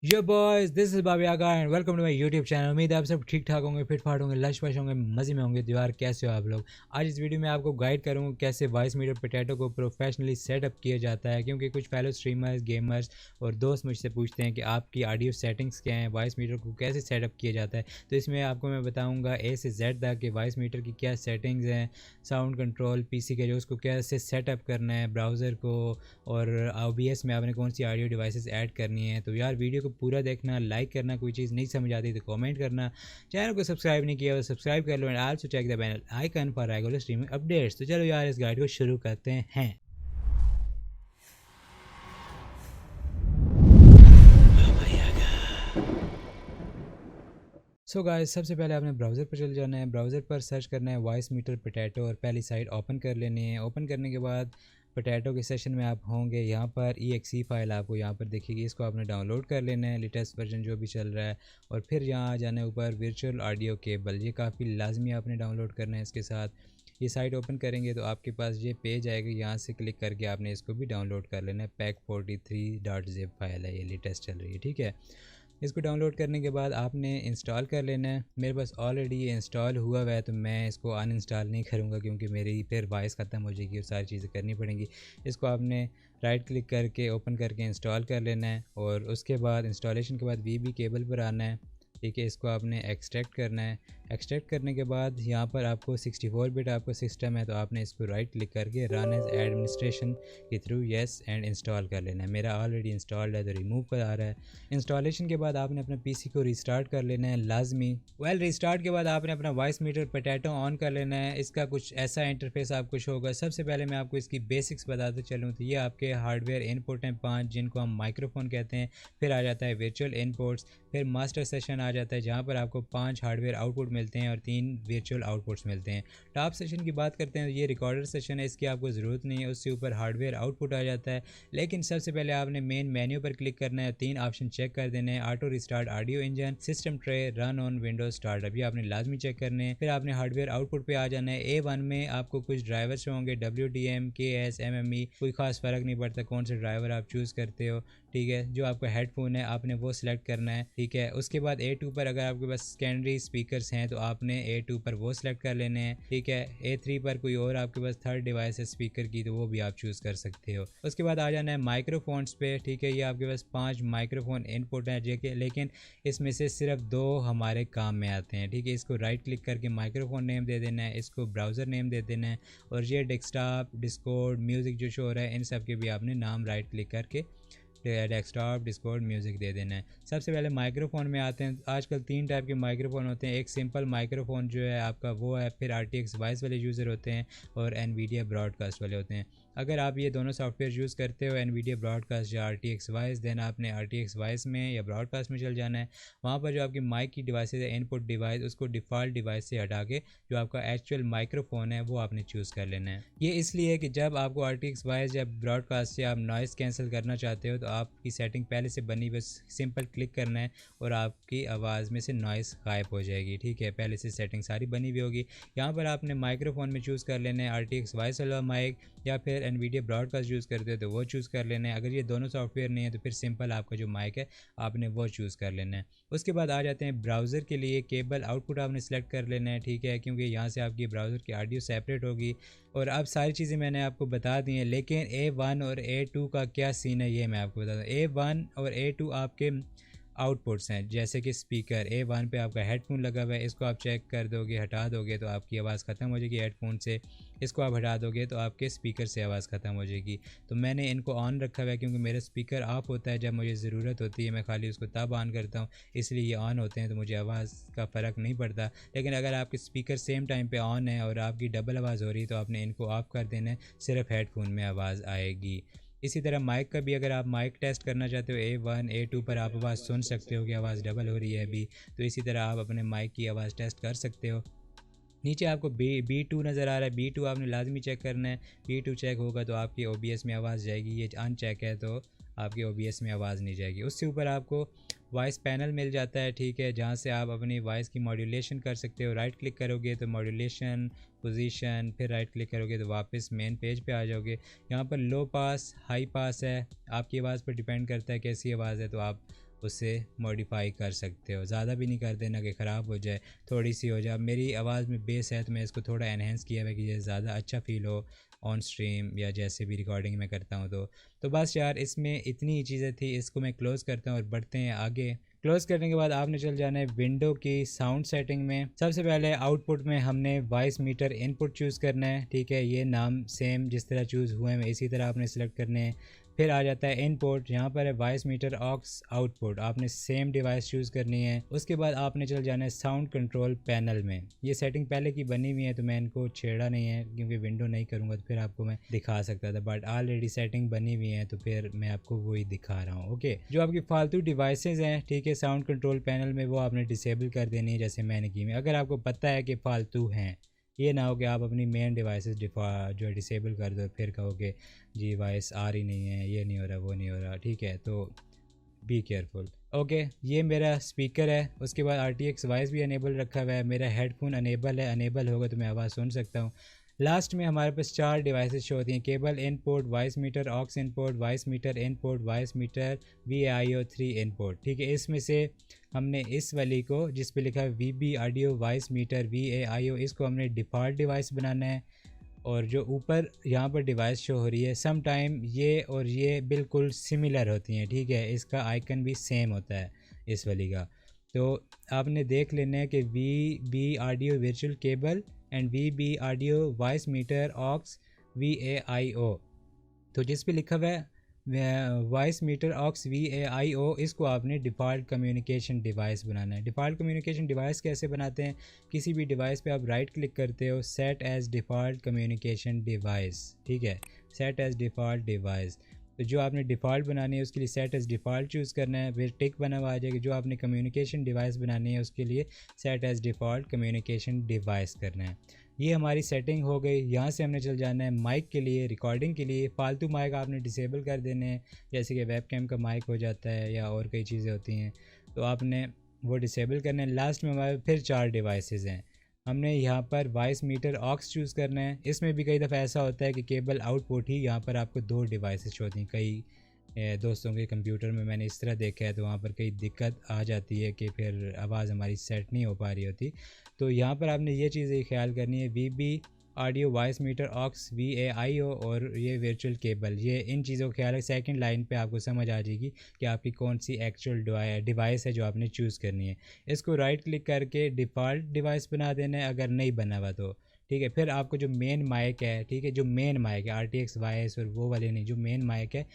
Yo boys this is Babi Agha and welcome to my YouTube channel. उम्मीद है आप सब ठीक ठाक होंगे, फिट फाट होंगे, लश वश होंगे, मज़े में होंगे। दीवार कैसे हो आप लोग। आज इस वीडियो में आपको गाइड करूँगा कैसे वॉइस मीटर पोटैटो को प्रोफेशनली सेटअप किया जाता है, क्योंकि कुछ फेलो स्ट्रीमर्स, गेमर्स और दोस्त मुझसे पूछते हैं कि आपकी ऑडियो सेटिंग्स क्या हैं, वॉइस मीटर को कैसे सेटअप किया जाता है। तो इसमें आपको मैं बताऊँगा ए से जेड तक कि वॉइस मीटर की क्या सेटिंग्स हैं, साउंड कंट्रोल पीसी के जो उसको कैसे सेटअप करना है, ब्राउज़र को, और OBS में आपने कौन सी ऑडियो डिवाइसेस ऐड करनी है। तो यार वीडियो को पूरा देखना, लाइक करना, कोई चीज़ नहीं समझ आती तो कमेंट करना, चैनल को सब्सक्राइब नहीं किया तो सब्सक्राइब कर लो and also check the bell icon for regular streaming updates. तो चलो यार इस गाइड को शुरू करते हैं। सो गाइस, सबसे पहले आपने ब्राउज़र पर चल जाना है। ब्राउज़र पर सर्च करना है वॉइस मीटर पोटैटो और पहली साइट ओपन कर लेनी है। ओपन करने के बाद पोटैटो के सेशन में आप होंगे। यहाँ पर EXE फ़ाइल आपको यहाँ पर दिखेगी, इसको आपने डाउनलोड कर लेना है, लेटेस्ट वर्जन जो भी चल रहा है। और फिर यहाँ आ जाना है ऊपर वर्चुअल ऑडियो केबल, ये काफ़ी लाजमी आपने डाउनलोड करना है। इसके साथ ये साइट ओपन करेंगे तो आपके पास ये पेज आएगा, यहाँ से क्लिक करके आपने इसको भी डाउनलोड कर लेना है। pack43.zip फाइल है, ये लेटेस्ट चल रही है, ठीक है। इसको डाउनलोड करने के बाद आपने इंस्टॉल कर लेना है। मेरे पास ऑलरेडी ये इंस्टॉल हुआ हुआ है तो मैं इसको अनइंस्टॉल नहीं करूँगा, क्योंकि मेरी फिर वॉइस ख़त्म हो जाएगी और सारी चीज़ें करनी पड़ेंगी। इसको आपने राइट क्लिक करके ओपन करके इंस्टॉल कर लेना है और उसके बाद इंस्टॉलेशन के बाद VB केबल पर आना है, ठीक है। इसको आपने एक्सट्रैक्ट करना है। एक्सट्रैक्ट करने के बाद यहाँ पर आपको 64 बिट आपका सिस्टम है तो आपने इसको राइट क्लिक करके रन एज एडमिनिस्ट्रेशन के थ्रू येस एंड इंस्टॉल कर लेना है। मेरा ऑलरेडी इंस्टॉल्ड है तो रिमूव कर आ रहा है। इंस्टॉलेशन के बाद आपने अपना PC को रिस्टार्ट कर लेना है लाजमी। रिस्टार्ट के बाद आपने अपना वॉइस मीटर पोटैटो ऑन कर लेना है। इसका कुछ ऐसा इंटरफेस आपको शो होगा। सबसे पहले मैं आपको इसकी बेसिक्स बताते चलूँ तो ये आपके हार्डवेयर इनपुट हैं 5, जिनको हम माइक्रोफोन कहते हैं। फिर आ जाता है वर्चुअल इनपुट्स, फिर मास्टर सेशन आ जाता है जहाँ पर आपको 5 हार्डवेयर आउटपुट मिलते हैं और 3 वर्चुअल आउटपुट्स मिलते हैं। टॉप सेशन की बात करते हैं तो ये रिकॉर्डर सेशन है, इसकी आपको ज़रूरत नहीं है, उससे ऊपर हार्डवेयर आउटपुट आ जाता है। लेकिन सबसे पहले आपने मेन मेन्यू पर क्लिक करना है, 3 ऑप्शन चेक कर देने हैं, auto restart audio engine, system tray, run on Windows startup, ये आपने लाजमी चेक करने हैं। फिर आपने हार्डवेयर आउटपुट पे आ जाना है। A1 में आपको कुछ ड्राइवर्स होंगे, WDM, KS, MME, कोई खास फ़र्क नहीं पड़ता कौन से ड्राइवर आप चूज़ करते हो, ठीक है। जो आपका हेडफोन है आपने वो सिलेक्ट करना है, ठीक है। उसके बाद A2 पर अगर आपके पास सेकेंडरी स्पीकर्स हैं तो आपने A2 पर वो सिलेक्ट कर लेने हैं, ठीक है। A3 पर कोई और आपके पास थर्ड डिवाइस है स्पीकर की तो वो भी आप चूज़ कर सकते हो। उसके बाद आ जाना है माइक्रोफोन्स पे, ठीक है। ये आपके पास 5 माइक्रोफोन इनपुट हैं जेके, लेकिन इसमें से सिर्फ 2 हमारे काम में आते हैं, ठीक है। इसको राइट क्लिक करके माइक्रोफोन नेम दे देना है, इसको ब्राउज़र नेम दे देना है, और ये डेस्कटॉप, डिस्कॉर्ड, म्यूज़िक जो शो हो रहा है इन सब के भी आपने नाम राइट क्लिक करके डेस्कटॉप, डिस्कॉर्ड, म्यूज़िक दे देना है। सबसे पहले माइक्रोफोन में आते हैं। आजकल 3 टाइप के माइक्रोफोन होते हैं। एक सिंपल माइक्रोफोन जो है आपका वो है, फिर RTX वॉइस वाले यूज़र होते हैं और NVIDIA ब्रॉडकास्ट वाले होते हैं। अगर आप ये दोनों सॉफ्टवेयर यूज़ करते हो, NVIDIA ब्रॉडकास्ट या RTX वॉइस, देन आपने RTX वॉइस में या ब्रॉडकास्ट में चल जाना है। वहाँ पर जो आपकी माइक की डिवाइसेज है, इनपुट डिवाइस, उसको डिफ़ॉल्ट डिवाइस से हटा के जो आपका एक्चुअल माइक्रोफोन है वो आपने चूज़ कर लेना है। ये इसलिए कि जब आपको RTX वॉइस या ब्रॉडकास्ट से आप नॉइज़ कैंसिल करना चाहते हो तो आपकी सेटिंग पहले से बनी, बस सिंपल क्लिक करना है और आपकी आवाज़ में से नॉइज़ गायब हो जाएगी, ठीक है। पहले से सेटिंग सारी बनी हुई होगी। यहाँ पर आपने माइक्रोफोन में चूज़ कर लेना है RTX वॉइस वाला माइक, या फिर NVIDIA ब्रॉडकास्ट यूज़ करते हो तो वो चूज़ कर लेना है। अगर ये दोनों सॉफ्टवेयर नहीं है तो फिर सिंपल आपका जो माइक है आपने वो चूज़ कर लेना है। उसके बाद आ जाते हैं ब्राउज़र के लिए। केबल आउटपुट आपने सेलेक्ट कर लेना है, ठीक है, क्योंकि यहाँ से आपकी ब्राउज़र की ऑडियो सेपरेट होगी। और अब सारी चीज़ें मैंने आपको बता दी हैं, लेकिन A1 और A2 का क्या सीन है ये मैं आपको बता दूँ। A1 और A2 आपके आउटपुट्स हैं, जैसे कि स्पीकर। A1 पे आपका हेडफोन लगा हुआ है, इसको आप चेक कर दोगे, हटा दोगे तो आपकी आवाज़ ख़त्म हो जाएगी हेडफोन से। इसको आप हटा दोगे तो आपके स्पीकर से आवाज़ ख़त्म हो जाएगी। तो मैंने इनको ऑन रखा हुआ है क्योंकि मेरा स्पीकर ऑफ होता है जब मुझे ज़रूरत होती है, मैं खाली उसको तब ऑन करता हूँ, इसलिए ये ऑन होते हैं तो मुझे आवाज़ का फ़र्क नहीं पड़ता। लेकिन अगर आपके स्पीकर सेम टाइम पे ऑन है और आपकी डबल आवाज़ हो रही है तो आपने इनको ऑफ़ कर देना है, सिर्फ हेडफोन में आवाज़ आएगी। इसी तरह माइक का भी, अगर आप माइक टेस्ट करना चाहते हो A1 A2 पर आप आवाज़ सुन सकते हो कि आवाज़ डबल हो रही है अभी, तो इसी तरह आप अपने माइक की आवाज़ टेस्ट कर सकते हो। नीचे आपको B2 नज़र आ रहा है, B2 आपने लाजमी चेक करना है। B2 चेक होगा तो आपकी OBS में आवाज़ जाएगी, ये अनचेक है तो आपकी OBS में आवाज़ नहीं जाएगी। उससे ऊपर आपको वॉइस पैनल मिल जाता है, ठीक है, जहाँ से आप अपनी वॉइस की मॉड्यूलेशन कर सकते हो। राइट क्लिक करोगे तो मॉड्यूलेशन, पोजीशन, फिर राइट क्लिक करोगे तो वापस मेन पेज पे आ जाओगे। यहाँ पर लो पास, हाई पास है, आपकी आवाज़ पर डिपेंड करता है कैसी आवाज़ है तो आप उसे मॉडिफाई कर सकते हो। ज़्यादा भी नहीं कर देना कि ख़राब हो जाए, थोड़ी सी हो जाए। मेरी आवाज़ में बेस है तो मैं इसको थोड़ा एनहेंस किया है कि ये ज़्यादा अच्छा फ़ील हो ऑन स्ट्रीम या जैसे भी रिकॉर्डिंग में करता हूँ। तो बस यार इसमें इतनी ही चीज़ें थी। इसको मैं क्लोज़ करता हूँ और बढ़ते हैं आगे। क्लोज़ करने के बाद आपने चल जाना है विंडो की साउंड सेटिंग में। सबसे पहले आउटपुट में हमने वॉइस मीटर इनपुट चूज़ करना है, ठीक है। ये नाम सेम जिस तरह चूज़ हुए हैं इसी तरह आपने सेलेक्ट करने हैं। फिर आ जाता है इनपुट, यहाँ पर है वॉइस मीटर ऑक्स आउटपुट, आपने सेम डिवाइस चूज़ करनी है। उसके बाद आपने चल जाना है साउंड कंट्रोल पैनल में। ये सेटिंग पहले की बनी हुई है तो मैं इनको छेड़ा नहीं है क्योंकि विंडो नहीं करूँगा तो फिर आपको मैं दिखा सकता था, बट ऑलरेडी सेटिंग बनी हुई है तो फिर मैं आपको वही दिखा रहा हूँ। ओके, जो आपकी फालतू डिवाइसेस हैं, ठीक है, साउंड कंट्रोल पैनल में वो आपने डिसेबल कर देनी है जैसे मैंने की में। अगर आपको पता है कि फालतू हैं, ये ना हो कि आप अपनी मेन डिवाइसेस जो है डिसेबल कर दो फिर कहोगे जी वॉइस आ रही नहीं है, ये नहीं हो रहा, वो नहीं हो रहा, ठीक है। तो बी केयरफुल। ओके, ये मेरा स्पीकर है। उसके बाद RTX वॉइस भी अनेबल रखा हुआ है। मेरा हेडफोन अनेबल है, अनेबल होगा तो मैं आवाज़ सुन सकता हूँ। लास्ट में हमारे पास 4 डिवाइसेस शो होती हैं, cable input, voice meter aux input, voice meter input, voice meter VAIO3 input, ठीक है। इसमें से हमने इस वाली को जिस पे लिखा है VB audio voice meter VAIO, इसको हमने डिफ़ॉल्ट डिवाइस बनाना है। और जो ऊपर यहाँ पर डिवाइस शो हो रही है, सम टाइम ये और ये बिल्कुल सिमिलर होती हैं, ठीक है। इसका आइकन भी सेम होता है इस वाली का। तो आपने देख लेना है कि VB audio virtual cable and VB audio voice meter aux VAIO, तो जिस पे लिखा हुआ है वॉइस मीटर ऑक्स VAIO, इसको आपने डिफ़ॉल्ट कम्युनिकेशन डिवाइस बनाना है। डिफ़ॉल्ट कम्युनिकेशन डिवाइस कैसे बनाते हैं, किसी भी डिवाइस पे आप राइट क्लिक करते हो, set as default communication device, ठीक है, सेट एज डिफ़ॉल्ट डिवाइस। तो जो आपने डिफ़ॉल्ट बनानी है उसके लिए सेट एज डिफ़ॉल्ट चूज़ करना है, फिर टिक बना हुआ आ जाएगा। जो आपने कम्युनिकेशन डिवाइस बनानी है उसके लिए set as default communication device करना है। ये हमारी सेटिंग हो गई। यहाँ से हमने चल जाना है माइक के लिए, रिकॉर्डिंग के लिए। फालतू माइक आपने डिसेबल कर देने हैं, जैसे कि वेबकैम का माइक हो जाता है या और कई चीज़ें होती हैं, तो आपने वो डिसेबल करना है। लास्ट में हमारे फिर 4 डिवाइसेस हैं। हमने यहाँ पर वॉइस मीटर ऑक्स चूज़ करना है। इसमें भी कई दफ़ा ऐसा होता है कि केबल आउटपुट ही यहाँ पर आपको 2 डिवाइसेस होती हैं। कई दोस्तों के कंप्यूटर में मैंने इस तरह देखा है, तो वहाँ पर कई दिक्कत आ जाती है कि फिर आवाज़ हमारी सेट नहीं हो पा रही होती। तो यहाँ पर आपने ये चीज़ें ख्याल करनी है, VB audio voice meter aux VAIO और ये वर्चुअल केबल, ये इन चीज़ों का ख्याल है। सेकंड लाइन पे आपको समझ आ जाएगी कि आपकी कौन सी एक्चुअल डिवाइस है जो आपने चूज़ करनी है। इसको राइट क्लिक करके डिफ़ॉल्ट डिवाइस बना देना है अगर नहीं बना हुआ तो, ठीक है। फिर आपको जो मेन माइक है, ठीक है, जो मेन माइक है RTX वॉइस और वो वाले नहीं, जो मेन माइक है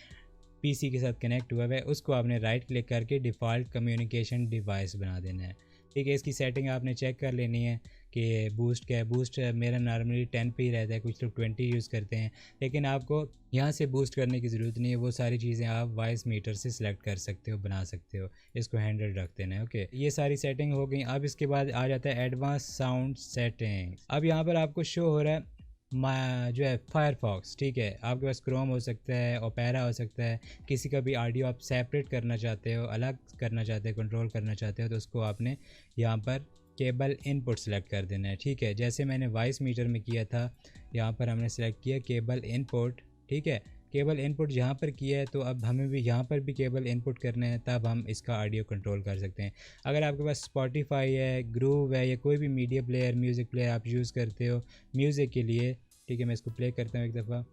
PC के साथ कनेक्ट हुआ है, उसको आपने राइट क्लिक करके डिफ़ॉल्ट कम्युनिकेशन डिवाइस बना देना है, ठीक है। इसकी सेटिंग आपने चेक कर लेनी है कि बूस्ट क्या है। बूस्ट मेरा नॉर्मली 10 पे ही रहता है, कुछ लोग 20 यूज़ करते हैं, लेकिन आपको यहाँ से बूस्ट करने की ज़रूरत नहीं है। वो सारी चीज़ें आप वॉइस मीटर से सिलेक्ट कर सकते हो, बना सकते हो। इसको हैंडल रख देना है, ओके। ये सारी सेटिंग हो गई। अब इसके बाद आ जाता है एडवांस साउंड सेटिंग। अब यहाँ पर आपको शो हो रहा है जो है फायरफॉक्स, ठीक है। आपके पास क्रोम हो सकता है, ओपेरा हो सकता है। किसी का भी ऑडियो आप सेपरेट करना चाहते हो, अलग करना चाहते हो, कंट्रोल करना चाहते हो, तो उसको आपने यहाँ पर केबल इनपुट सेलेक्ट कर देना है, ठीक है। जैसे मैंने वॉइस मीटर में किया था, यहाँ पर हमने सेलेक्ट किया केबल इनपुट, ठीक है। केबल इनपुट यहाँ पर किया है तो अब हमें भी यहाँ पर भी केबल इनपुट करना है, तब हम इसका ऑडियो कंट्रोल कर सकते हैं। अगर आपके पास स्पॉटिफाई है, ग्रूव है या कोई भी मीडिया प्लेयर, म्यूज़िक प्लेयर आप यूज़ करते हो म्यूज़िक के लिए, ठीक है। मैं इसको प्ले करता हूँ एक दफ़ा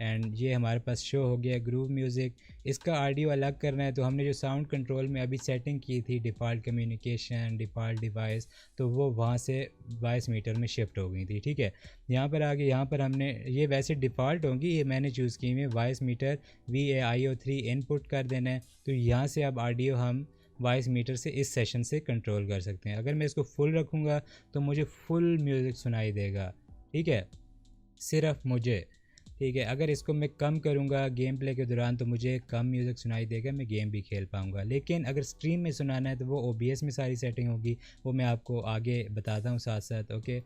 एंड ये हमारे पास शो हो गया ग्रूव म्यूज़िक। इसका ऑडियो अलग करना है तो हमने जो साउंड कंट्रोल में अभी सेटिंग की थी डिफ़ॉल्ट कम्युनिकेशन डिफ़ॉल्ट डिवाइस, तो वो वहाँ से वॉइस मीटर में शिफ्ट हो गई थी, ठीक है। यहाँ पर आगे यहाँ पर हमने ये वैसे डिफ़ॉल्ट होंगी, ये मैंने चूज़ की हुई वॉइस मीटर VAIO3 इनपुट कर देना है। तो यहाँ से अब ऑडियो हम वॉइस मीटर से इस सेशन से कंट्रोल कर सकते हैं। अगर मैं इसको फुल रखूँगा तो मुझे फुल म्यूज़िक सुनाई देगा, ठीक है, सिर्फ मुझे, ठीक है। अगर इसको मैं कम करूँगा गेम प्ले के दौरान तो मुझे कम म्यूज़िक सुनाई देगा, मैं गेम भी खेल पाऊँगा। लेकिन अगर स्ट्रीम में सुनाना है तो वो OBS में सारी सेटिंग होगी, वो मैं आपको आगे बताता हूँ साथ साथ, ओके,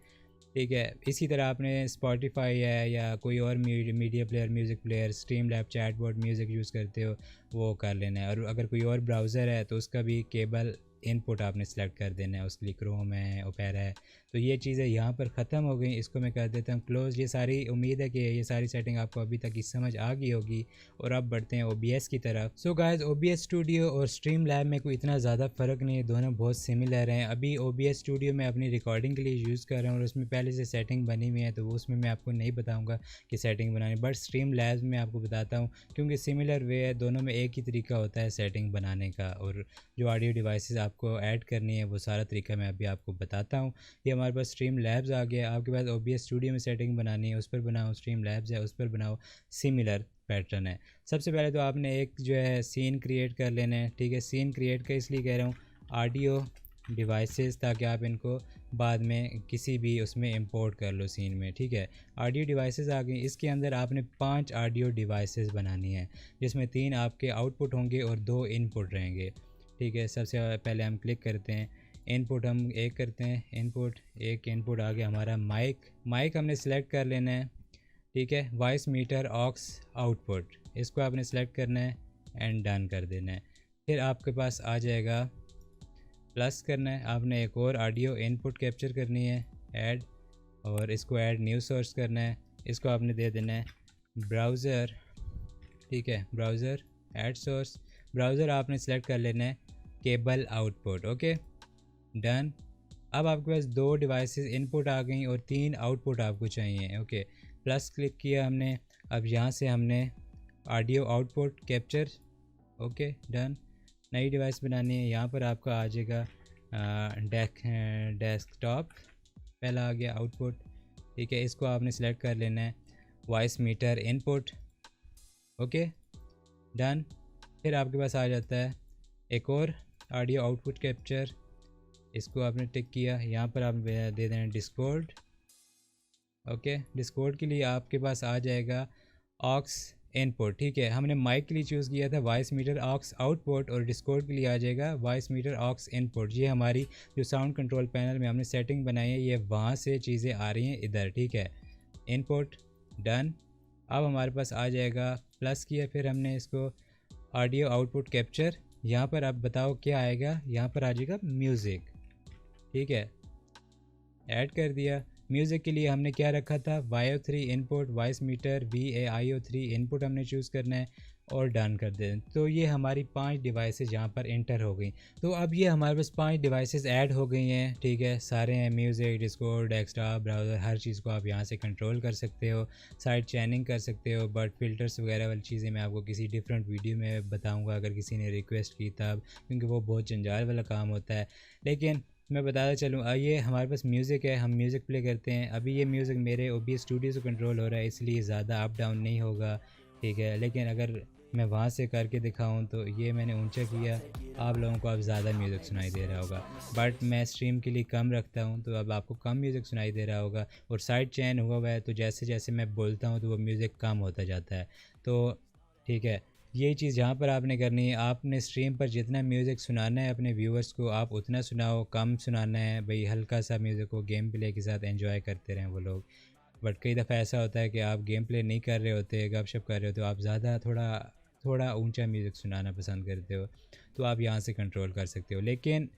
ठीक है। इसी तरह आपने स्पॉटिफाई है या कोई और media player, music player, stream lab, chatbot music use करते हो, वो कर लेना है। और अगर कोई और ब्राउज़र है तो उसका भी केबल इनपुट आपने सेलेक्ट कर देना है, उसके लिए क्रोम है, ओपेरा है। तो ये चीज़ें यहाँ पर ख़त्म हो गई, इसको मैं कर देता हूँ क्लोज़। ये सारी उम्मीद है कि ये सारी सेटिंग आपको अभी तक की समझ आ गई होगी। और अब बढ़ते हैं OBS की तरफ। सो गाइस, OBS स्टूडियो और स्ट्रीम लैब में कोई इतना ज़्यादा फ़र्क नहीं है, दोनों बहुत सिमिलर हैं। अभी OBS स्टूडियो मैं अपनी रिकॉर्डिंग के लिए यूज़ कर रहा हूँ और उसमें पहले से सेटिंग बनी हुई है, तो उसमें मैं आपको नहीं बताऊँगा कि सेटिंग बनानी, बट स्ट्रीम लैब में आपको बताता हूँ, क्योंकि सिमिलर वे है, दोनों में एक ही तरीका होता है सेटिंग बनाने का। और जो ऑडियो डिवाइसेस आपको ऐड करनी है वो सारा तरीका मैं अभी आपको बताता हूँ। ये हमारे पास स्ट्रीम लैब्स आ गया। आपके पास OBS स्टूडियो में सेटिंग बनानी है, उस पर बनाओ, स्ट्रीम लैब्स है उस पर बनाओ, सिमिलर पैटर्न है। सबसे पहले तो आपने एक जो है सीन क्रिएट कर लेना है, ठीक है। सीन क्रिएट का इसलिए कह रहा हूँ, ऑडियो डिवाइसेस, ताकि आप इनको बाद में किसी भी उसमें इंपोर्ट कर लो सीन में, ठीक है। ऑडियो डिवाइसेस आ गई, इसके अंदर आपने 5 ऑडियो डिवाइसेस बनानी है, जिसमें 3 आपके आउटपुट होंगे और 2 इनपुट रहेंगे, ठीक है। सबसे पहले हम क्लिक करते हैं, इनपुट हम एक करते हैं, इनपुट एक, इनपुट आ गया हमारा माइक हमने सेलेक्ट कर लेना है, ठीक है। वॉइस मीटर ऑक्स आउटपुट, इसको आपने सेलेक्ट करना है एंड डन कर देना है। फिर आपके पास आ जाएगा प्लस करना है, आपने एक और ऑडियो इनपुट कैप्चर करनी है, ऐड, और इसको ऐड न्यू सोर्स करना है, इसको आपने दे देना है ब्राउज़र, ठीक है। ब्राउज़र ऐड सोर्स, ब्राउज़र आपने सेलेक्ट कर लेना है केबल आउटपुट, ओके डन। अब आपके पास 2 डिवाइसेस इनपुट आ गई और 3 आउटपुट आपको चाहिए, ओके। प्लस क्लिक किया हमने, अब यहाँ से हमने audio output capture, okay done. नई डिवाइस बनानी है, यहाँ पर आपका आ जाएगा डेस्कटॉप, पहला आ गया आउटपुट, ठीक है। इसको आपने सेलेक्ट कर लेना है voice meter input, okay done. फिर आपके पास आ जाता है एक और ऑडियो आउटपुट कैप्चर, इसको आपने टिक किया, यहाँ पर आप दे देना डिस्कॉर्ड, ओके। डिस्कॉर्ड के लिए आपके पास आ जाएगा ऑक्स इनपुट, ठीक है। हमने माइक के लिए चूज़ किया था वॉइस मीटर ऑक्स आउटपुट, और डिस्कॉर्ड के लिए आ जाएगा वॉइस मीटर ऑक्स इनपुट। ये हमारी जो साउंड कंट्रोल पैनल में हमने सेटिंग बनाई है, ये वहाँ से चीज़ें आ रही हैं इधर, ठीक है। Input done. अब हमारे पास आ जाएगा, प्लस किया, फिर हमने इसको ऑडियो आउटपुट कैप्चर, यहाँ पर आप बताओ क्या आएगा, यहाँ पर आ जाएगा म्यूज़िक, ठीक है। ऐड कर दिया। म्यूज़िक के लिए हमने क्या रखा था, VAIO3 input, voice meter VAIO3 input हमने चूज़ करना है और डन कर दें। तो ये हमारी 5 डिवाइसेस यहाँ पर इंटर हो गई। तो अब ये हमारे पास 5 डिवाइसेस ऐड हो गई हैं, ठीक है। सारे हैं म्यूज़िक, डिस्कॉर्ड, डेस्कटॉप, ब्राउज़र, हर चीज़ को आप यहाँ से कंट्रोल कर सकते हो, साइड चैनिंग कर सकते हो। बट फिल्टर्स वगैरह वाली चीज़ें मैं आपको किसी डिफरेंट वीडियो में बताऊँगा, अगर किसी ने रिक्वेस्ट की तब, क्योंकि वो बहुत जंजाल वाला काम होता है। लेकिन मैं बताता चलूँ, ये हमारे पास म्यूज़िक है, हम म्यूज़िक प्ले करते हैं। अभी ये म्यूज़िक मेरे OBS स्टूडियो से कंट्रोल हो रहा है, इसलिए ज़्यादा अप डाउन नहीं होगा, ठीक है। लेकिन अगर मैं वहाँ से करके दिखाऊँ तो ये मैंने ऊंचा किया, आप लोगों को अब ज़्यादा म्यूज़िक सुनाई दे रहा होगा, बट मैं स्ट्रीम के लिए कम रखता हूँ, तो अब आपको कम म्यूज़िक सुनाई दे रहा होगा। और साइड चैन हुआ है, तो जैसे जैसे मैं बोलता हूँ तो वो म्यूज़िक कम होता जाता है, तो ठीक है। यही चीज़ यहाँ पर आपने करनी है, आपने स्ट्रीम पर जितना म्यूज़िक सुनाना है अपने व्यूअर्स को आप उतना सुनाओ, कम सुनाना है भाई, हल्का सा म्यूज़िक हो, गेम प्ले के साथ एंजॉय करते रहें वो लोग। बट कई दफ़ा ऐसा होता है कि आप गेम प्ले नहीं कर रहे होते, गपशप कर रहे होते हो, आप ज़्यादा थोड़ा ऊंचा म्यूज़िक सुनाना पसंद करते हो, तो आप यहाँ से कंट्रोल कर सकते हो। लेकिन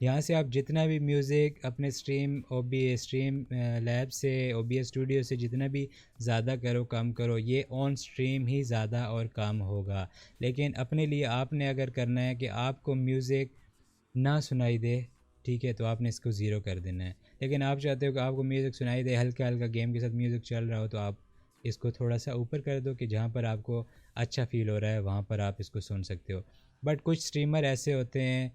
यहाँ से आप जितना भी म्यूज़िक अपने स्ट्रीम लैब से, OBS स्टूडियो से जितना भी ज़्यादा करो कम करो, ये ऑन स्ट्रीम ही ज़्यादा और कम होगा। लेकिन अपने लिए आपने अगर करना है कि आपको म्यूज़िक ना सुनाई दे, ठीक है, तो आपने इसको ज़ीरो कर देना है। लेकिन आप चाहते हो कि आपको म्यूज़िक सुनाई दे, हल्का हल्का गेम के साथ म्यूज़िक चल रहा हो, तो आप इसको थोड़ा सा ऊपर कर दो कि जहाँ पर आपको अच्छा फ़ील हो रहा है वहाँ पर आप इसको सुन सकते हो। बट कुछ स्ट्रीमर ऐसे होते हैं,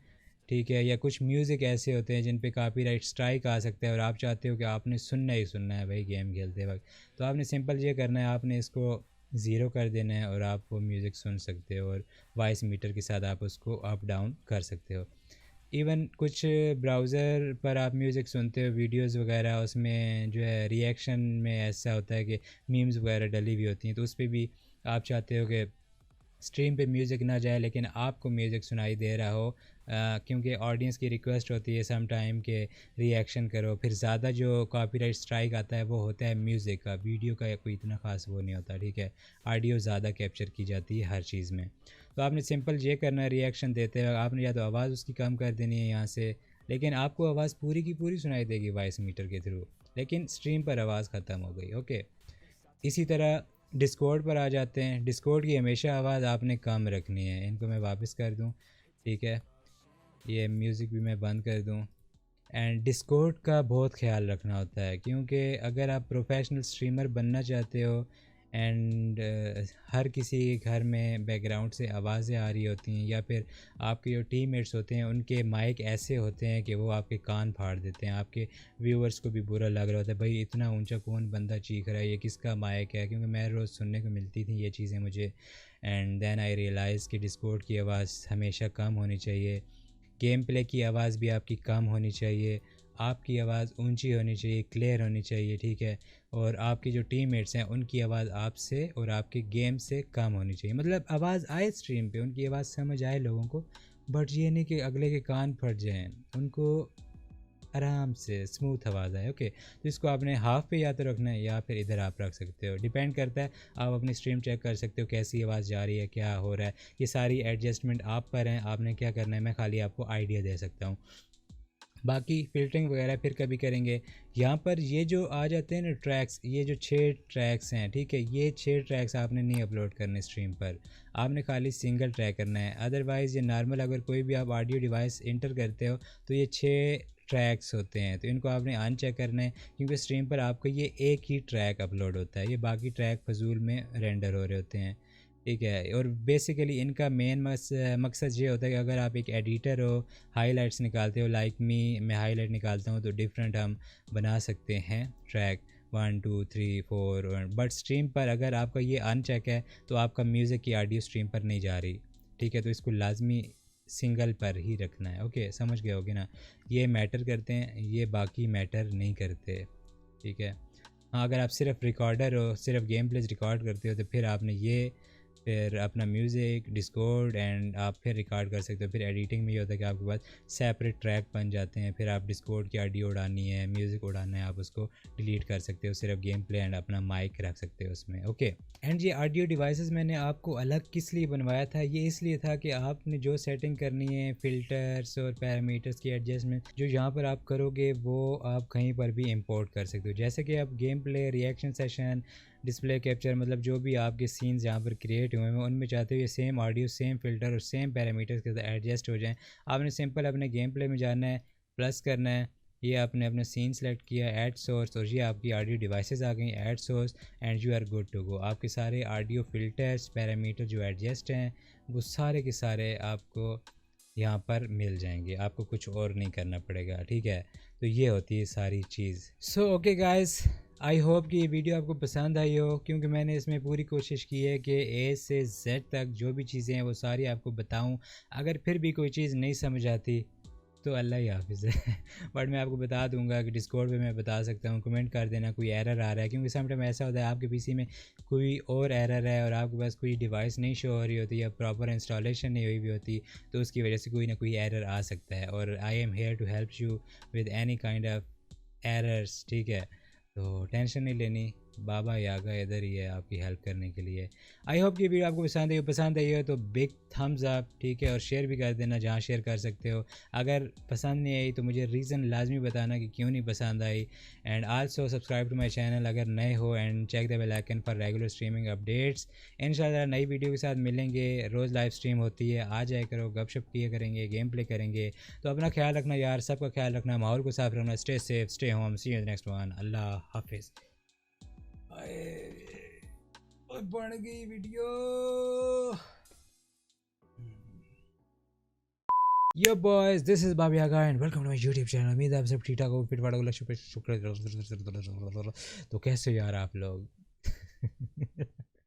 ठीक है, या कुछ म्यूज़िक ऐसे होते हैं जिन पे कॉपीराइट स्ट्राइक आ सकता है, और आप चाहते हो कि आपने सुनना ही सुनना है भाई गेम खेलते वक्त, तो आपने सिंपल ये करना है, आपने इसको ज़ीरो कर देना है और आप वो म्यूज़िक सुन सकते हो, और वॉइस मीटर के साथ आप उसको अप डाउन कर सकते हो। इवन कुछ ब्राउज़र पर आप म्यूज़िक सुनते हो, वीडियोस वगैरह, उसमें जो है रिएक्शन में ऐसा होता है कि मीम्स वगैरह डली हुई होती हैं, तो उस पर भी आप चाहते हो कि स्ट्रीम पे म्यूज़िक ना जाए लेकिन आपको म्यूज़िक सुनाई दे रहा हो, क्योंकि ऑडियंस की रिक्वेस्ट होती है सम टाइम के रिएक्शन करो। फिर ज़्यादा जो कॉपीराइट स्ट्राइक आता है वो होता है म्यूज़िक का, वीडियो का कोई इतना ख़ास वो नहीं होता, ठीक है। ऑडियो ज़्यादा कैप्चर की जाती है हर चीज़ में। तो आपने सिंपल ये करना है, रिएक्शन देते हैं आपने या तो आवाज़ उसकी कम कर देनी है यहाँ से, लेकिन आपको आवाज़ पूरी की पूरी सुनाई देगी वॉइस मीटर के थ्रू, लेकिन स्ट्रीम पर आवाज़ ख़त्म हो गई। ओके, इसी तरह डिस्कॉर्ड पर आ जाते हैं। डिस्कॉर्ड की हमेशा आवाज़ आपने कम रखनी है। इनको मैं वापस कर दूँ, ठीक है, ये म्यूज़िक भी मैं बंद कर दूँ। एंड डिस्कॉर्ड का बहुत ख्याल रखना होता है, क्योंकि अगर आप प्रोफेशनल स्ट्रीमर बनना चाहते हो एंड हर किसी के घर में बैकग्राउंड से आवाज़ें आ रही होती हैं, या फिर आपके जो टीममेट्स होते हैं उनके माइक ऐसे होते हैं कि वो आपके कान फाड़ देते हैं, आपके व्यूअर्स को भी बुरा लग रहा होता है, भाई इतना ऊंचा कौन बंदा चीख रहा है, ये किसका माइक है, क्योंकि मैं रोज़ सुनने को मिलती थी ये चीज़ें मुझे। एंड देन आई रियलाइज़ कि डिस्कॉर्ड की आवाज़ हमेशा कम होनी चाहिए, गेम प्ले की आवाज़ भी आपकी कम होनी चाहिए, आपकी आवाज़ ऊंची होनी चाहिए, क्लियर होनी चाहिए, ठीक है, और आपके जो टीममेट्स हैं उनकी आवाज़ आपसे और आपके गेम से कम होनी चाहिए, मतलब आवाज़ आए स्ट्रीम पे, उनकी आवाज़ समझ आए लोगों को, बट ये नहीं कि अगले के कान फट जाएं, उनको आराम से स्मूथ आवाज़ आए। ओके, तो इसको आपने हाफ़ पे या तो रखना है या फिर इधर आप रख सकते हो, डिपेंड करता है, आप अपनी स्ट्रीम चेक कर सकते हो कैसी आवाज़ जा रही है, क्या हो रहा है, ये सारी एडजस्टमेंट आप पर हैं, आपने क्या करना है, मैं खाली आपको आइडिया दे सकता हूँ, बाकी फ़िल्टरिंग वगैरह फिर कभी करेंगे। यहाँ पर ये जो आ जाते हैं ना ट्रैक्स, ये जो 6 ट्रैक्स हैं, ठीक है, ये 6 ट्रैक्स आपने नहीं अपलोड करने स्ट्रीम पर, आपने खाली सिंगल ट्रैक करना है। अदरवाइज़ ये नॉर्मल अगर कोई भी आप ऑडियो डिवाइस इंटर करते हो तो ये 6 ट्रैक्स होते हैं, तो इनको आपने अनचेक करना है, क्योंकि स्ट्रीम पर आपको ये एक ही ट्रैक अपलोड होता है, ये बाकी ट्रैक फजूल में रेंडर हो रहे होते हैं, ठीक है। और बेसिकली इनका मेन मकसद ये होता है कि अगर आप एक एडिटर हो, हाइलाइट्स निकालते हो, लाइक मैं हाईलाइट निकालता हूँ, तो डिफरेंट हम बना सकते हैं ट्रैक 1 2 3 4, बट स्ट्रीम पर अगर आपका ये अनचेक है तो आपका म्यूज़िक की ऑडियो स्ट्रीम पर नहीं जा रही, ठीक है, तो इसको लाजमी सिंगल पर ही रखना है। ओके, समझ गए होगे ना, ये मैटर करते हैं, ये बाकी मैटर नहीं करते, ठीक है। हाँ, अगर आप सिर्फ रिकॉर्डर हो, सिर्फ गेम प्लेज रिकॉर्ड करते हो, तो फिर आपने ये फिर अपना म्यूज़िक डिस्कॉर्ड एंड आप फिर रिकॉर्ड कर सकते हो। फिर एडिटिंग में ये होता है कि आपके पास सेपरेट ट्रैक बन जाते हैं, फिर आप डिस्कॉर्ड की ऑडियो उड़ानी है, म्यूज़िक उड़ाना है, आप उसको डिलीट कर सकते हो, सिर्फ गेम प्ले एंड अपना माइक रख सकते हो उसमें। ओके, एंड ये ऑडियो डिवाइसेस मैंने आपको अलग किस लिए बनवाया था, ये इसलिए था कि आपने जो सेटिंग करनी है, फ़िल्टर्स और पैरामीटर्स की एडजस्टमेंट जो यहाँ पर आप करोगे वो आप कहीं पर भी इंपोर्ट कर सकते हो, जैसे कि आप game play, reaction session, display capture, मतलब जो भी आपके सीन्स यहाँ पर क्रिएट हुए हैं उनमें चाहते हो ये सेम ऑडियो, सेम फ़िल्टर और सेम पैरामीटर्स के साथ एडजस्ट हो जाएं। आपने सिंपल अपने गेम प्ले में जाना है, प्लस करना है, ये आपने अपना सीन सेलेक्ट किया, ऐड सोर्स, और ये आपकी ऑडियो डिवाइसेस आ गई, add source, and you are good to go. आपके सारे ऑडियो फ़िल्टर्स, पैरामीटर जो एडजस्ट हैं वो सारे के सारे आपको यहाँ पर मिल जाएंगे, आपको कुछ और नहीं करना पड़ेगा, ठीक है। तो ये होती है सारी चीज़। So okay guys, I hope कि ये वीडियो आपको पसंद आई हो, क्योंकि मैंने इसमें पूरी कोशिश की है कि ए से जेड तक जो भी चीज़ें हैं वो सारी आपको बताऊं। अगर फिर भी कोई चीज़ नहीं समझ आती तो अल्लाह ही हाफिज़ है बट मैं आपको बता दूंगा कि डिस्कॉर्ड पे मैं बता सकता हूँ, कमेंट कर देना कोई एरर आ रहा है, क्योंकि समटाइम ऐसा होता है आपके पीसी में कोई और एरर है और आपके पास कोई डिवाइस नहीं शो हो रही होती या प्रॉपर इंस्टॉलेशन नहीं हुई भी होती, तो उसकी वजह से कोई ना कोई एरर आ सकता है, और I am here to help you with any kind of errors, ठीक है। तो टेंशन नहीं लेनी, बाबा यागा इधर ही है आपकी हेल्प करने के लिए। आई होप कि वीडियो आपको पसंद आई हो तो बिग थम्स अप, ठीक है, और शेयर भी कर देना जहाँ शेयर कर सकते हो। अगर पसंद नहीं आई तो मुझे रीज़न लाजमी बताना कि क्यों नहीं पसंद आई, and also subscribe to my channel अगर नए हो, and check the bell icon for regular streaming updates. इंशाल्लाह नई वीडियो के साथ मिलेंगे, रोज़ लाइव स्ट्रीम होती है, आ जाए करो, गपशप किया करेंगे, गेम प्ले करेंगे। तो अपना ख्याल रखना यार, सबका ख्याल रखना, माहौल को साफ रखना, stay safe, stay home, see you next one, अल्लाह हाफिज़। बन गई video. Yo boys, this is Babi Agha and welcome to my YouTube channel. उम्मीद है आप सब ठीक ठाक हो, फिट फाट हो, शुक्र। तो कैसे हो यार आप लोग